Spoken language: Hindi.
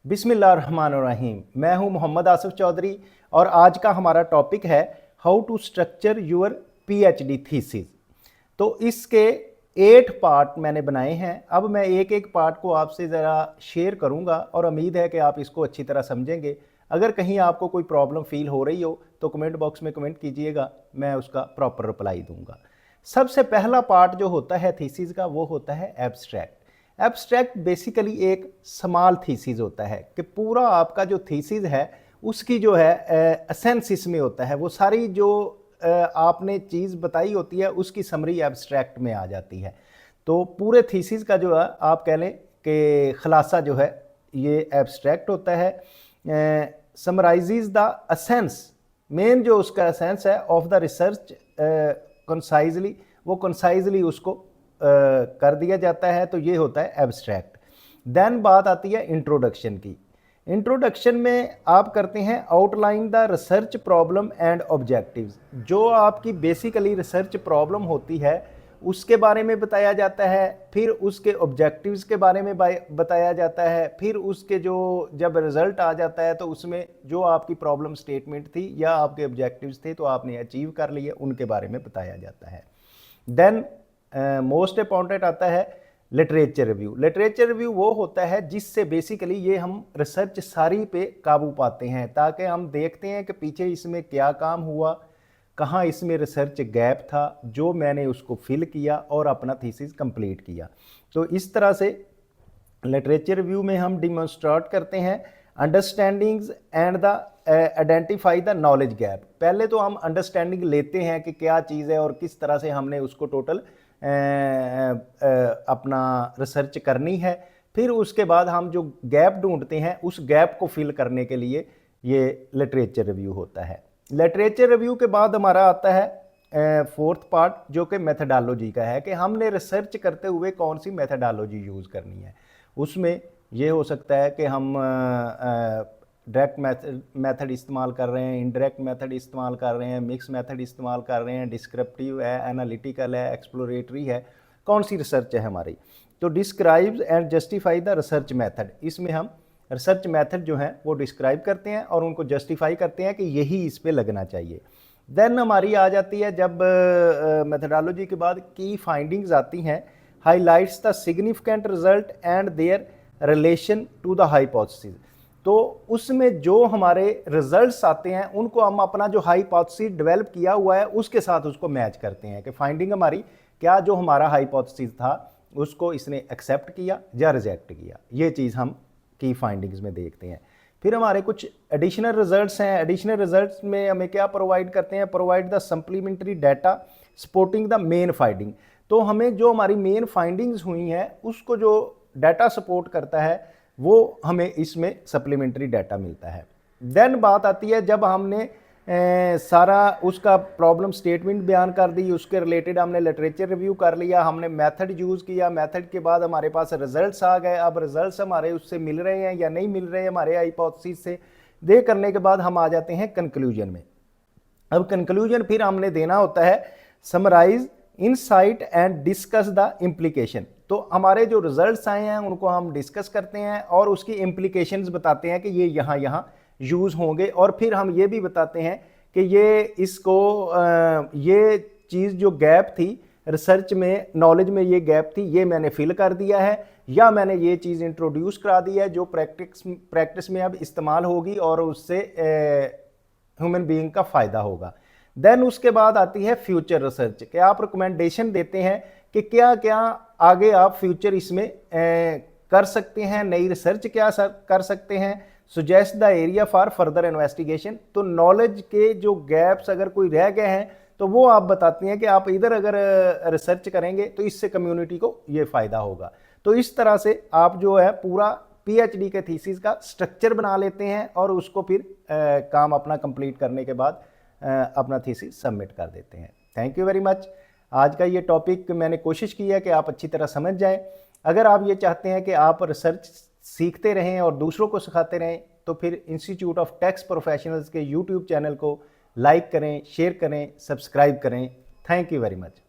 बिस्मिल्लाहिर्रहमानिर्रहीम। मैं हूं मोहम्मद आसिफ चौधरी और आज का हमारा टॉपिक है how to structure your PhD thesis. तो इसके 8 पार्ट मैंने बनाए हैं। अब मैं एक एक पार्ट को आपसे ज़रा शेयर करूंगा और उम्मीद है कि आप इसको अच्छी तरह समझेंगे। अगर कहीं आपको कोई प्रॉब्लम फील हो रही हो तो कमेंट बॉक्स में कमेंट कीजिएगा, मैं उसका प्रॉपर रिप्लाई दूंगा। सबसे पहला पार्ट जो होता है थीसिस का वो होता है एब्स्ट्रैक्ट। एब्स्ट्रैक्ट बेसिकली एक स्मॉल थीसिस होता है कि पूरा आपका जो थीसिस है उसकी जो है एसेंस इसमें होता है, वो सारी जो आपने चीज़ बताई होती है उसकी समरी एब्स्ट्रैक्ट में आ जाती है। तो पूरे थीसिस का जो है आप कह लें कि खुलासा जो है ये एब्स्ट्रैक्ट होता है। समराइजेज द एसेंस, मेन जो उसका एसेंस है ऑफ द रिसर्च कंसाइजली, वो कंसाइजली उसको कर दिया जाता है, तो ये होता है एब्स्ट्रैक्ट। देन बात आती है इंट्रोडक्शन की। इंट्रोडक्शन में आप करते हैं outline the research problem and objectives. जो आपकी बेसिकली रिसर्च प्रॉब्लम होती है उसके बारे में बताया जाता है, फिर उसके ऑब्जेक्टिव्स के बारे में बताया जाता है, फिर उसके जो जब रिजल्ट आ जाता है तो उसमें जो आपकी प्रॉब्लम स्टेटमेंट थी या आपके ऑब्जेक्टिव्स थे तो आपने अचीव कर लिए, उनके बारे में बताया जाता है। देन मोस्ट इंपॉर्टेंट आता है लिटरेचर रिव्यू। लिटरेचर रिव्यू वो होता है जिससे बेसिकली ये हम रिसर्च सारी पे काबू पाते हैं, ताकि हम देखते हैं कि पीछे इसमें क्या काम हुआ, कहाँ इसमें रिसर्च गैप था, जो मैंने उसको फिल किया और अपना थीसिस कंप्लीट किया। तो इस तरह से लिटरेचर रिव्यू में हम डिमॉन्स्ट्रेट करते हैं understandings and the identify the knowledge gap. पहले तो हम अंडरस्टैंडिंग लेते हैं कि क्या चीज़ है और किस तरह से हमने उसको टोटल अपना रिसर्च करनी है। फिर उसके बाद हम जो गैप ढूंढते हैं उस गैप को फिल करने के लिए ये लिटरेचर रिव्यू होता है। लिटरेचर रिव्यू के बाद हमारा आता है फोर्थ पार्ट जो कि मेथडोलॉजी का है, कि हमने रिसर्च करते हुए कौन सी मेथडोलॉजी यूज़ करनी है। उसमें ये हो सकता है कि हम डायरेक्ट मेथड इस्तेमाल कर रहे हैं, इनडायरेक्ट मेथड इस्तेमाल कर रहे हैं, मिक्स मेथड इस्तेमाल कर रहे हैं, डिस्क्रिप्टिव है, एनालिटिकल है, एक्सप्लोरेटरी है, कौन सी रिसर्च है हमारी। तो describes and justify the research method, इसमें हम रिसर्च मेथड जो है वो डिस्क्राइब करते हैं और उनको जस्टिफाई करते हैं कि यही इस पे लगना चाहिए। देन हमारी आ जाती है जब मेथडोलॉजी के बाद की फाइंडिंग्स आती हैं, highlights the significant result and their relation to the hypothesis. तो उसमें जो हमारे रिजल्ट्स आते हैं उनको हम अपना जो हाइपोथेसिस डेवलप किया हुआ है उसके साथ उसको मैच करते हैं कि फाइंडिंग हमारी क्या, जो हमारा हाइपोथेसिस था उसको इसने एक्सेप्ट किया या रिजेक्ट किया। ये चीज़ हम की फाइंडिंग्स में देखते हैं। फिर हमारे कुछ एडिशनल रिजल्ट्स हैं। एडिशनल रिजल्ट्स में हमें क्या प्रोवाइड करते हैं, provide the supplementary data supporting the main finding. तो हमें जो हमारी मेन फाइंडिंग्स हुई हैं उसको जो डाटा सपोर्ट करता है वो हमें इसमें सप्लीमेंट्री डाटा मिलता है। देन बात आती है जब हमने सारा उसका प्रॉब्लम स्टेटमेंट बयान कर दी, उसके रिलेटेड हमने लिटरेचर रिव्यू कर लिया, हमने मेथड यूज़ किया, मेथड के बाद हमारे पास रिजल्ट्स आ गए। अब रिजल्ट्स हमारे उससे मिल रहे हैं या नहीं मिल रहे हैं हमारे हाइपोथेसिस से, दे करने के बाद हम आ जाते हैं कंक्लूजन में। अब कंक्लूजन फिर हमने देना होता है summarise insight and discuss the implication. तो हमारे जो रिजल्ट्स आए हैं उनको हम डिस्कस करते हैं और उसकी इम्प्लीकेशंस बताते हैं कि ये यहाँ यहाँ यूज़ होंगे, और फिर हम ये भी बताते हैं कि ये इसको ये चीज़ जो गैप थी रिसर्च में, नॉलेज में ये गैप थी, ये मैंने फिल कर दिया है, या मैंने ये चीज़ इंट्रोड्यूस करा दी है जो प्रैक्टिस में अब इस्तेमाल होगी और उससे ह्यूमन बीइंग का फ़ायदा होगा। देन उसके बाद आती है फ्यूचर रिसर्च, कि आप रिकमेंडेशन देते हैं कि क्या क्या आगे आप फ्यूचर इसमें कर सकते हैं, नई रिसर्च क्या कर सकते हैं, suggest the area for further investigation. तो नॉलेज के जो गैप्स अगर कोई रह गए हैं तो वो आप बताती हैं कि आप इधर अगर रिसर्च करेंगे तो इससे कम्युनिटी को ये फ़ायदा होगा। तो इस तरह से आप जो है पूरा पीएचडी के थीसिस का स्ट्रक्चर बना लेते हैं और उसको फिर काम अपना कंप्लीट करने के बाद अपना थीसिस सबमिट कर देते हैं। Thank you very much. आज का ये टॉपिक मैंने कोशिश की है कि आप अच्छी तरह समझ जाएं। अगर आप ये चाहते हैं कि आप रिसर्च सीखते रहें और दूसरों को सिखाते रहें तो फिर इंस्टीट्यूट ऑफ टैक्स प्रोफेशनल्स के यूट्यूब चैनल को लाइक करें, शेयर करें, सब्सक्राइब करें। Thank you very much.